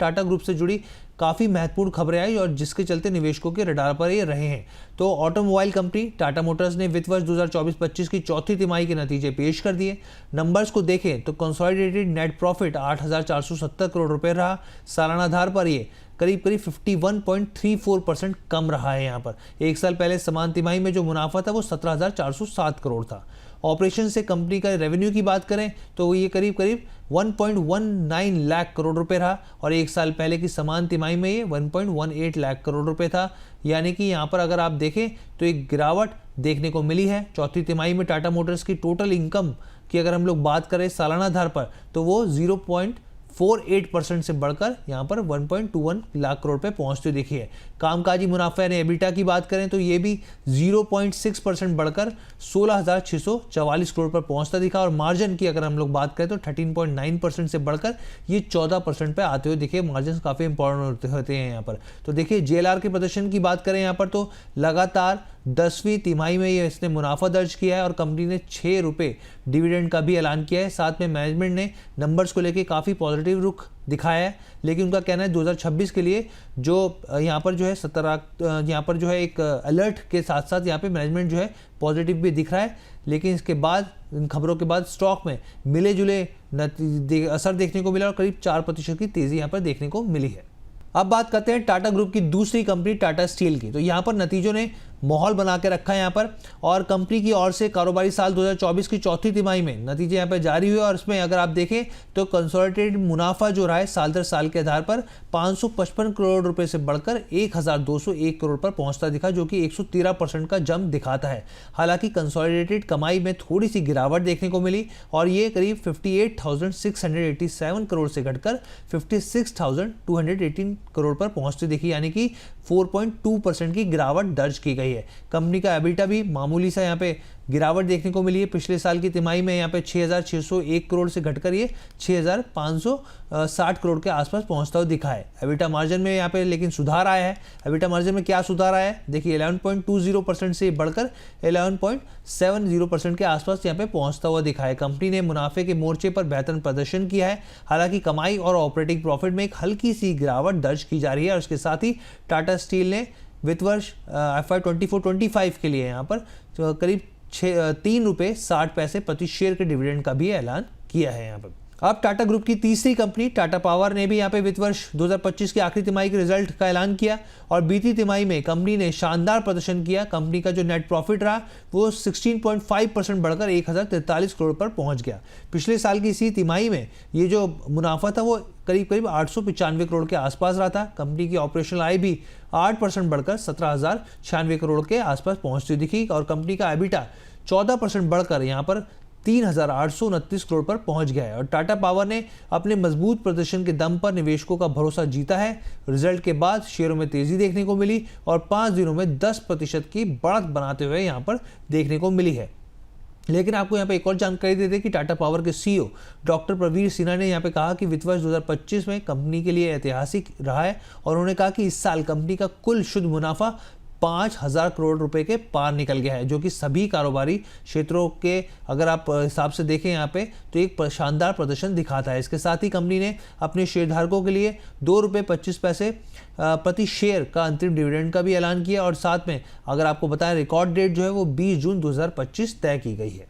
Tata group से जुड़ी काफ़ी महत्वपूर्ण खबरें आई और जिसके चलते निवेशकों के रडार पर ये रहे हैं। तो ऑटोमोबाइल कंपनी टाटा मोटर्स ने वित्त वर्ष 2024-25 की चौथी तिमाही के नतीजे पेश कर दिए। नंबर्स को देखें तो कंसोलिडेटेड नेट प्रॉफिट 8,470 करोड़ रुपए रहा। सालाना आधार पर ये करीब 51.34% कम रहा है। यहाँ पर एक साल पहले समान तिमाही में जो मुनाफा था वो 17,407 करोड़ था। ऑपरेशन से कंपनी का रेवेन्यू की बात करें तो ये करीब 1.19 लाख करोड़ रुपए रहा और एक साल पहले की समान तिमाही में ये 1.18 लाख करोड़ रुपए था। यानी कि यहाँ पर अगर आप देखें तो एक गिरावट देखने को मिली है। चौथी तिमाही में टाटा मोटर्स की टोटल इनकम की अगर हम लोग बात करें सालाना आधार पर तो वो 0.48% से बढ़कर यहाँ पर 1.21 लाख करोड़ पे पहुँचते दिखी है। कामकाजी मुनाफा यानी एबिटा की बात करें तो ये भी 0.6% बढ़कर 16,644 करोड़ पर पहुँचता दिखा और मार्जिन की अगर हम लोग बात करें तो 13.9% से बढ़कर ये 14% पे आते हुए दिखे। मार्जिन काफ़ी इंपॉर्टेंट होते हैं यहाँ पर। तो देखिए जेएलआर के प्रदर्शन की बात करें यहाँ पर तो लगातार 10वीं तिमाही में ये इसने मुनाफा दर्ज किया है और कंपनी ने 6 रुपये डिविडेंड का भी ऐलान किया है। साथ में मैनेजमेंट ने नंबर्स को लेकर काफ़ी पॉजिटिव रुख दिखाया है, लेकिन उनका कहना है 2026 के लिए जो यहाँ पर जो है यहाँ पर जो है एक अलर्ट के साथ साथ यहाँ पे मैनेजमेंट जो है पॉजिटिव भी दिख रहा है। लेकिन इसके बाद इन खबरों के बाद स्टॉक में मिले जुले असर देखने को मिला और करीब 4% की तेज़ी यहाँ पर देखने को मिली है। अब बात करते हैं टाटा ग्रुप की दूसरी कंपनी टाटा स्टील की। तो यहाँ पर नतीजों ने माहौल बना के रखा है यहाँ पर और कंपनी की ओर से कारोबारी साल 2024 की चौथी तिमाही में नतीजे यहाँ पर जारी हुए और इसमें अगर आप देखें तो कंसोलिडेटेड मुनाफा जो रहा है साल दर साल के आधार पर 555 करोड़ रुपए से बढ़कर 1,201 करोड़ पर पहुंचता दिखा, जो कि 113% का जंप दिखाता है। हालांकि कंसोलिडेटेड कमाई में थोड़ी सी गिरावट देखने को मिली और ये करीब 58,687 करोड़ से घटकर 56,218 करोड़ पर पहुंचती दिखी, यानी कि 4.2% की गिरावट दर्ज की गई है। कंपनी का एबिटा भी मामूली सा यहाँ पे गिरावट देखने को मिली है। पिछले साल की तिमाही में यहाँ पे 6,601 करोड़ से घटकर ये 6,560 करोड़ के आसपास पहुंचता हुआ दिखा है। एबिटा मार्जिन में यहाँ पे लेकिन सुधार आया है। एबिटा मार्जिन में क्या सुधार आया है देखिए, 11.20% से बढ़कर 11.70% के आसपास यहाँ पे पहुंचता हुआ दिखा है। कंपनी ने मुनाफे के मोर्चे पर बेहतर प्रदर्शन किया है। हालांकि कमाई और ऑपरेटिंग प्रॉफिट में एक हल्की सी गिरावट दर्ज की जा रही है और इसके साथ ही टाटा स्टील ने वित्त वर्ष FY 24-25 के लिए यहाँ पर करीब 3 रुपये 60 पैसे प्रति शेयर के डिविडेंड का भी ऐलान किया है यहाँ पर। अब टाटा ग्रुप की तीसरी कंपनी टाटा पावर ने भी यहाँ पे वित्त वर्ष 2025 की आखिरी तिमाही के रिजल्ट का ऐलान किया और बीती तिमाही में कंपनी ने शानदार प्रदर्शन किया। कंपनी का जो नेट प्रॉफिट रहा वो 16.5% बढ़कर 1,043 करोड़ पर पहुंच गया। पिछले साल की इसी तिमाही में ये जो मुनाफा था वो करीब 895 करोड़ के आसपास रहा था। कंपनी की ऑपरेशनल आय भी 8% बढ़कर 17,096 करोड़ के आसपास पहुंचती दिखी और कंपनी का एबिटा 14% बढ़कर यहाँ पर 3,829 करोड़ पर पहुंच गया है। और टाटा पावर ने अपने मजबूत प्रदर्शन के दम पर निवेशकों का भरोसा जीता है। रिजल्ट के बाद शेयरों में तेजी देखने को मिली और 5 दिनों में 10% की बढ़त बनाते हुए यहाँ पर देखने को मिली है। लेकिन आपको यहाँ पे एक और जानकारी देते हैं कि टाटा पावर के CEO डॉक्टर प्रवीर सिन्हा ने यहाँ पे कहा कि वित्त वर्ष 2025 में कंपनी के लिए ऐतिहासिक रहा है और उन्होंने कहा कि इस साल कंपनी का कुल शुद्ध मुनाफा 5,000 करोड़ रुपए के पार निकल गया है, जो कि सभी कारोबारी क्षेत्रों के अगर आप हिसाब से देखें यहाँ पे तो एक शानदार प्रदर्शन दिखाता है। इसके साथ ही कंपनी ने अपने शेयरधारकों के लिए 2 रुपये 25 पैसे प्रति शेयर का अंतरिम डिविडेंड का भी ऐलान किया और साथ में अगर आपको बताएं रिकॉर्ड डेट जो है वो 20 जून 2025 तय की गई है।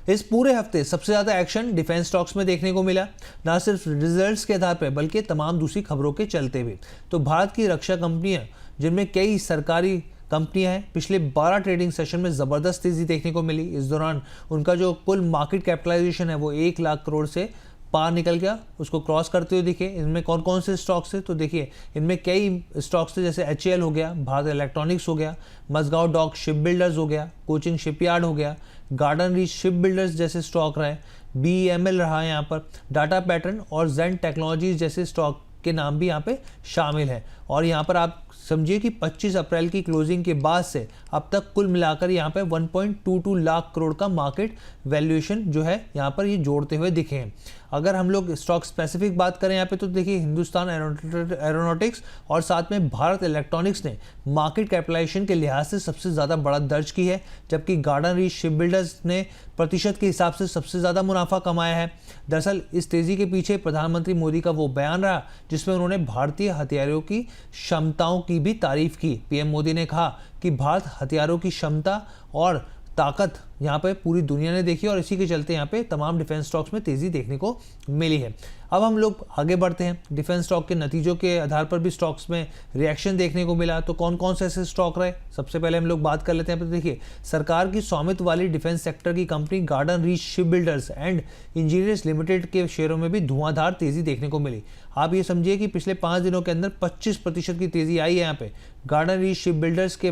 इस पूरे हफ्ते सबसे ज़्यादा एक्शन डिफेंस स्टॉक्स में देखने को मिला, ना सिर्फ रिजल्ट्स के आधार पर बल्कि तमाम दूसरी खबरों के चलते भी। तो भारत की रक्षा कंपनियां जिनमें कई सरकारी कंपनियां हैं, पिछले 12 ट्रेडिंग सेशन में ज़बरदस्त तेज़ी देखने को मिली। इस दौरान उनका जो कुल मार्केट कैपिटलाइजेशन है वो 1 लाख करोड़ से पार निकल गया, उसको क्रॉस करते हुए दिखे। इनमें कौन कौन से स्टॉक्स थे तो देखिए इनमें कई स्टॉक्स थे जैसे HAL हो गया, भारत इलेक्ट्रॉनिक्स हो गया, मजगांव डॉक शिप बिल्डर्स हो गया, कोचिंग शिपयार्ड हो गया, गार्डन रीच शिप बिल्डर्स जैसे स्टॉक रहे, BEML रहा है यहाँ पर, डाटा पैटर्न और जेन टेक्नोलॉजीज जैसे स्टॉक के नाम भी यहाँ पे शामिल हैं। और यहाँ पर आप समझिए कि 25 अप्रैल की क्लोजिंग के बाद से अब तक कुल मिलाकर यहाँ पे 1.22 लाख करोड़ का मार्केट वैल्यूएशन जो है यहाँ पर ये जोड़ते हुए दिखे हैं। अगर हम लोग स्टॉक स्पेसिफिक बात करें यहाँ पे तो देखिए हिंदुस्तान एरोनॉटिक्स और साथ में भारत इलेक्ट्रॉनिक्स ने मार्केट कैपिटलाइजेशन के लिहाज से सबसे ज़्यादा बढ़त दर्ज की है, जबकि गार्डन रीच शिप बिल्डर्स ने प्रतिशत के हिसाब से सबसे ज़्यादा मुनाफा कमाया है। दरअसल इस तेज़ी के पीछे प्रधानमंत्री मोदी का वो बयान रहा जिसमें उन्होंने भारतीय हथियारों की क्षमताओं की भी तारीफ की। पीएम मोदी ने कहा कि भारत हथियारों की क्षमता और ताकत यहाँ पे पूरी दुनिया ने देखी और इसी के चलते यहाँ पे तमाम डिफेंस स्टॉक्स में तेज़ी देखने को मिली है। अब हम लोग आगे बढ़ते हैं। डिफेंस स्टॉक के नतीजों के आधार पर भी स्टॉक्स में रिएक्शन देखने को मिला, तो कौन कौन से ऐसे स्टॉक रहे, सबसे पहले हम लोग बात कर लेते हैं। तो देखिए सरकार की स्वामित्व वाली डिफेंस सेक्टर की company garden reach ship builders and engineers limited के शेयरों में भी धुआंधार तेज़ी देखने को मिली। आप ये समझिए कि पिछले 5 दिनों के अंदर 25% की तेज़ी आई है यहाँ पे। गार्डन रीच शिप बिल्डर्स के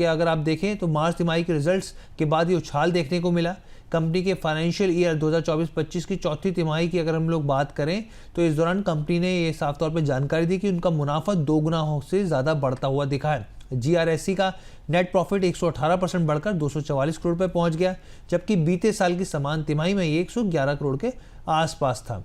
अगर आप देखें तो मार्च तिमाही के रिजल्ट्स के बाद ये उछाल देखने को मिला। कंपनी के फाइनेंशियल ईयर 2024-25 की चौथी तिमाही की अगर हम लोग बात करें तो इस दौरान कंपनी ने ये साफ तौर पर जानकारी दी कि उनका मुनाफा 2 गुना से ज़्यादा बढ़ता हुआ दिखा है। जीआरएससी का नेट प्रॉफिट 118% बढ़कर 244 करोड़ पर पहुंच गया, जबकि बीते साल की समान तिमाही में ये 111 करोड़ के आसपास था।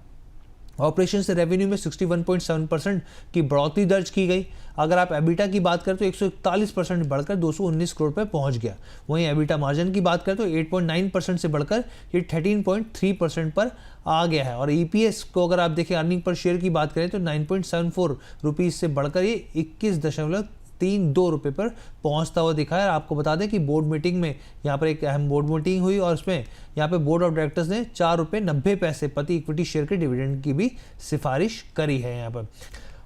ऑपरेशन से रेवेन्यू में 61.7% की बढ़ोतरी दर्ज की गई। अगर आप एबिटा की बात करें तो 141% बढ़कर 219 करोड़ पर पहुंच गया। वहीं एबिटा मार्जिन की बात करें तो 8.9% से बढ़कर ये 13.3% पर आ गया है। और ईपीएस को अगर आप देखें, अर्निंग पर शेयर की बात करें तो 9.74 रुपीज़ से बढ़कर ये 21.32 रुपये पर पहुंचता हुआ दिखा है। आपको बता दें कि बोर्ड मीटिंग में यहाँ पर एक अहम बोर्ड मीटिंग हुई और उसमें यहाँ पे बोर्ड ऑफ डायरेक्टर्स ने 4.90 रुपये प्रति इक्विटी शेयर के डिविडेंड की भी सिफारिश करी है यहाँ पर।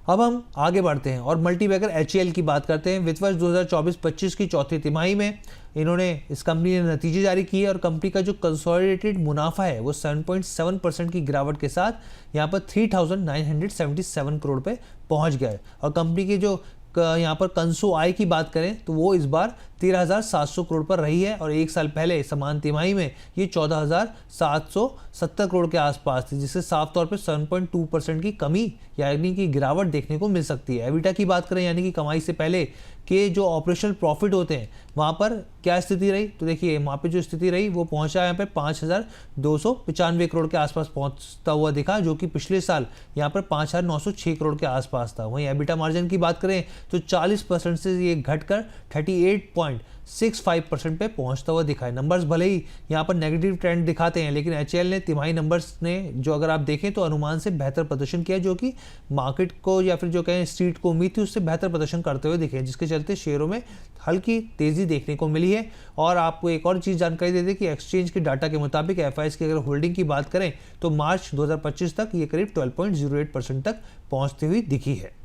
अब हम आगे बढ़ते हैं और मल्टीबैगर एचएएल की बात करते हैं। वित्त वर्ष 2024-25 की चौथी तिमाही में इन्होंने इस कंपनी ने नतीजे जारी किए और कंपनी का जो कंसोलिडेटेड मुनाफा है वो 7.7% की गिरावट के साथ यहाँ पर 3,977 करोड़ पे पहुँच गया है। और कंपनी की जो यहाँ पर कंसो आय की बात करें तो वो इस बार 13,700 करोड़ पर रही है और एक साल पहले समान तिमाही में ये 14,770 करोड़ के आसपास थी, जिससे साफ तौर पर 7.2% की कमी यानी कि गिरावट देखने को मिल सकती है। एबिटा की बात करें यानी कि कमाई से पहले के जो ऑपरेशनल प्रॉफिट होते हैं वहाँ पर क्या स्थिति रही, तो देखिए वहाँ पे जो स्थिति रही वो पहुँचा यहाँ पे 5,295 करोड़ के आसपास पहुँचता हुआ दिखा, जो कि पिछले साल यहाँ पर 5,906 करोड़ के आसपास था। वहीं एबिटा मार्जिन की बात करें तो 40% से ये घटकर 38.65% पे पहुंचता हुआ दिखा है। नंबर्स भले ही यहाँ पर नेगेटिव ट्रेंड दिखाते हैं, लेकिन एचएएल ने तिमाही नंबर्स ने जो अगर आप देखें तो अनुमान से बेहतर प्रदर्शन किया, जो कि मार्केट को या फिर जो कहें स्ट्रीट को उम्मीद थी उससे बेहतर प्रदर्शन करते हुए दिखे, जिसके चलते शेयरों में हल्की तेजी देखने को मिली है। और आपको एक और चीज़ जानकारी दे दें कि एक्सचेंज के डाटा के मुताबिक एफआईएस की अगर होल्डिंग की बात करें तो मार्च 2025 तक ये करीब 12.08% तक पहुंचती हुई दिखी है।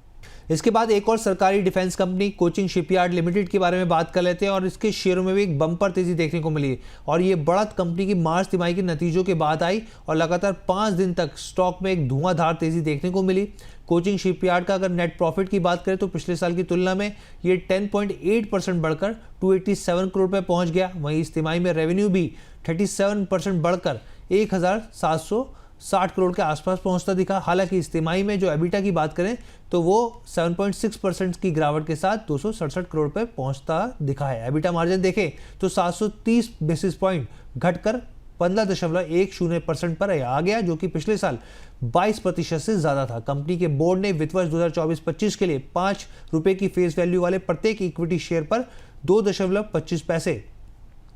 इसके बाद एक और सरकारी defence company Cochin shipyard limited के बारे में बात कर लेते हैं और इसके शेयरों में भी एक बम्पर तेजी देखने को मिली और ये बढ़त कंपनी की मार्च तिमाही के नतीजों के बाद आई और लगातार 5 दिन तक स्टॉक में एक धुआंधार तेजी देखने को मिली। कोचिन शिपयार्ड का अगर नेट प्रॉफिट की बात करें तो पिछले साल की तुलना में ये 10.8% बढ़कर 287 करोड़ पे पहुंच गया। वहीं इस तिमाही में रेवेन्यू भी 37% बढ़कर 1,760 करोड़ के आसपास पहुंचता दिखा। हालांकि इस तिमाही में जो एबिटा की बात करें तो वो 7.6% की गिरावट के साथ 267 करोड़ पे पहुंचता दिखा है। एबिटा मार्जिन देखें तो 730 बेसिस पॉइंट घटकर 15.10% पर आ गया, जो कि पिछले साल 22% से ज्यादा था। कंपनी के बोर्ड ने वित्त वर्ष 2024-25 के लिए 5 रुपए की फेस वैल्यू वाले प्रत्येक इक्विटी शेयर पर 2.25 पैसे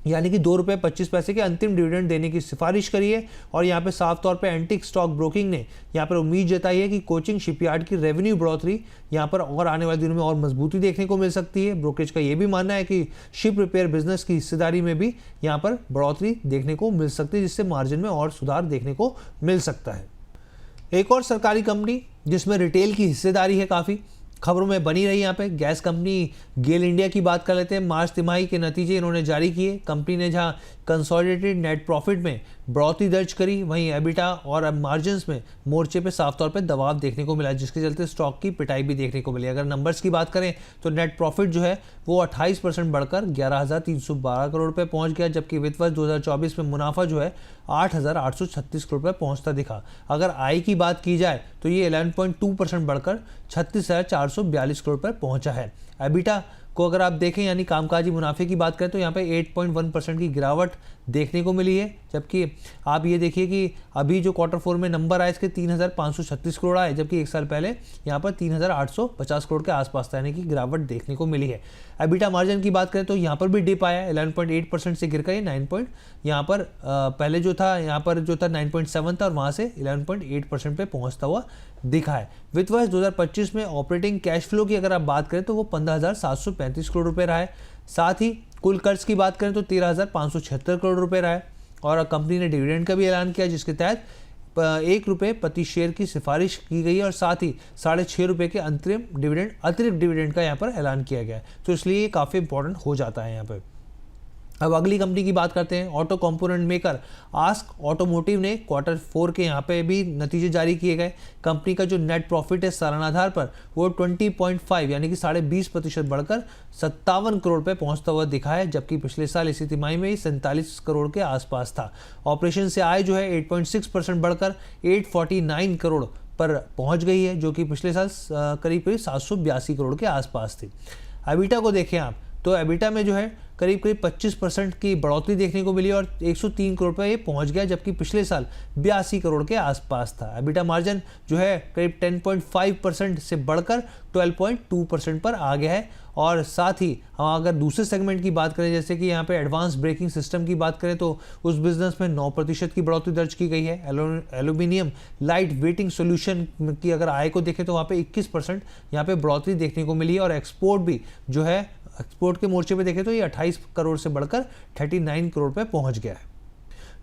यानी कि 2 रुपये 25 पैसे के अंतिम डिविडेंड देने की सिफारिश करी है। और यहाँ पे साफ तौर पे एंटिक स्टॉक ब्रोकिंग ने यहाँ पर उम्मीद जताई है कि कोचिन शिपयार्ड की रेवेन्यू बढ़ोतरी यहाँ पर और आने वाले दिनों में और मजबूती देखने को मिल सकती है। ब्रोकरेज का ये भी मानना है कि शिप रिपेयर बिजनेस की हिस्सेदारी में भी यहाँ पर बढ़ोतरी देखने को मिल सकती है, जिससे मार्जिन में और सुधार देखने को मिल सकता है। एक और सरकारी कंपनी जिसमें रिटेल की हिस्सेदारी है काफ़ी खबरों में बनी रही, यहाँ पे गैस कंपनी गेल इंडिया की बात कर लेते हैं। मार्च तिमाही के नतीजे इन्होंने जारी किए। कंपनी ने जहाँ कंसोलिडेटेड नेट प्रॉफिट में बढ़ोतरी दर्ज करी, वहीं एबिटा और मार्जिन्स में मोर्चे पे साफ तौर पे दबाव देखने को मिला, जिसके चलते स्टॉक की पिटाई भी देखने को मिली। अगर नंबर्स की बात करें तो नेट प्रॉफिट जो है वो 28% बढ़कर 11,312 करोड़ रुपए पहुंच गया, जबकि वित्त वर्ष 2024 में मुनाफा जो है 8,836 करोड़ रुपए पहुंचता दिखा। अगर आय की बात की जाए तो ये 11.2% बढ़कर 36,442 करोड़ रुपए पहुंचा है। एबिटा को अगर आप देखें यानी कामकाजी मुनाफे की बात करें तो यहाँ पे 8.1% की गिरावट देखने को मिली है, जबकि आप ये देखिए कि अभी जो क्वार्टर 4 में नंबर आए इसके 3,536 करोड़ आए, जबकि एक साल पहले यहाँ पर 3,850 करोड़ के आसपास था, यानी कि गिरावट देखने को मिली है। एबिटा मार्जिन की बात करें तो यहाँ पर भी डिप आया, 11.8% से गिर कर 9 यहाँ पर पहले जो था यहाँ पर जो था 9.7 था और वहाँ से 11.8% पे पहुँचता हुआ दिखा है। वित्त वर्ष 2025 में ऑपरेटिंग कैश फ्लो की अगर आप बात करें तो वो 15,735 करोड़ रुपए रहा है। साथ ही कुल कर्ज की बात करें तो 13,576 करोड़ रुपए रहा है और कंपनी ने डिविडेंड का भी ऐलान किया, जिसके तहत ₹1 प्रति शेयर की सिफारिश की गई है और साथ ही ₹6.5 के अतिरिक्त डिविडेंड का यहाँ पर ऐलान किया गया है। तो इसलिए ये काफ़ी इंपॉर्टेंट हो जाता है यहाँ पर। अब अगली कंपनी की बात करते हैं, auto component maker ask automotive ने क्वार्टर 4 के यहाँ पे भी नतीजे जारी किए गए। कंपनी का जो नेट प्रॉफिट है सालाना आधार पर वो 20.5 यानी कि 20.5% बढ़कर 57 करोड़ रुपए पहुंचता हुआ दिखा है, जबकि पिछले साल इसी तिमाही में ही 47 करोड़ के आसपास था। ऑपरेशन से आय जो है 8.6% बढ़कर 849 करोड़ पर पहुंच गई है, जो कि पिछले साल करीब 782 करोड़ के आसपास थी। एबिटा को देखें आप तो एबिटा में जो है करीब 25% की बढ़ोतरी देखने को मिली और 103 करोड़ पर ये पहुंच गया, जबकि पिछले साल 82 करोड़ के आसपास था। एबिटा मार्जिन जो है करीब 10.5% से बढ़कर 12.2% पर आ गया है। और साथ ही हम अगर दूसरे सेगमेंट की बात करें, जैसे कि यहाँ पे एडवांस ब्रेकिंग सिस्टम की बात करें तो उस बिजनेस में 9% की बढ़ोतरी दर्ज की गई है। एल्यूमिनियम लाइट वेटिंग सोल्यूशन की अगर आय को देखें तो वहाँ पे 21% यहाँ पे बढ़ोतरी देखने को मिली है और एक्सपोर्ट भी जो है एक्सपोर्ट के मोर्चे पे देखें तो ये 28 करोड़ से बढ़कर 39 करोड़ पे पहुंच गया है।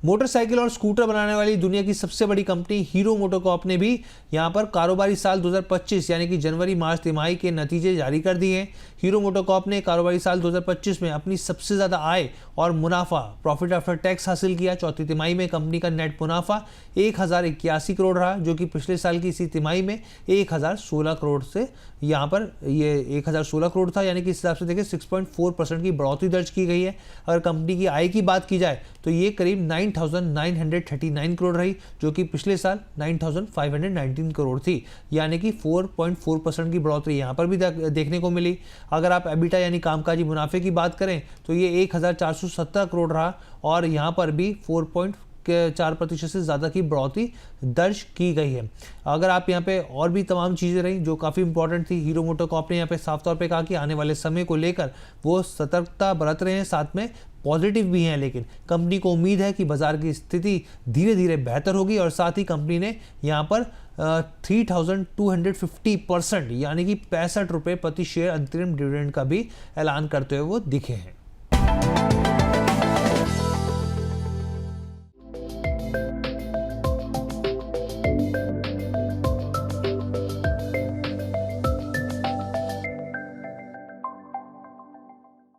मोटरसाइकिल और स्कूटर बनाने वाली दुनिया की सबसे बड़ी कंपनी हीरो मोटोकॉर्प ने भी यहां पर कारोबारी साल 2025 यानी कि जनवरी मार्च तिमाही के नतीजे जारी कर दिए हैं। हीरो मोटोकॉर्प ने कारोबारी साल 2025 में अपनी सबसे ज़्यादा आय और मुनाफा प्रॉफिट आफ्टर टैक्स हासिल किया। चौथी तिमाही में कंपनी का नेट मुनाफा 1,081 करोड़ रहा, जो कि पिछले साल की इसी तिमाही में 1,016 करोड़ से यहाँ पर ये 1,016 करोड़ था, यानी कि इस हिसाब से देखिए 6.4% की बढ़ोतरी दर्ज की गई है। अगर कंपनी की आय की बात की जाए तो ये करीब 9,939 करोड़ रही, जो कि पिछले साल 9,519 करोड़ थी, यानी कि 4.4% की बढ़ोतरी यहाँ पर भी देखने को मिली। अगर आप एबिटा यानी कामकाजी मुनाफे की बात करें तो ये 1,417 करोड़ रहा और यहाँ पर भी 4.4% से ज़्यादा की बढ़ोतरी दर्ज की गई है। अगर आप यहाँ पे और भी तमाम चीज़ें रही जो काफ़ी इंपॉर्टेंट थी, हीरो मोटोकॉर्प ने यहाँ पे साफ तौर पे कहा कि आने वाले समय को लेकर वो सतर्कता बरत रहे हैं, साथ में पॉजिटिव भी हैं, लेकिन कंपनी को उम्मीद है कि बाजार की स्थिति धीरे धीरे बेहतर होगी और साथ ही कंपनी ने यहाँ पर 3,250% यानी कि ₹65 प्रति शेयर अंतरिम डिविडेंड का भी ऐलान करते हुए वो दिखे हैं।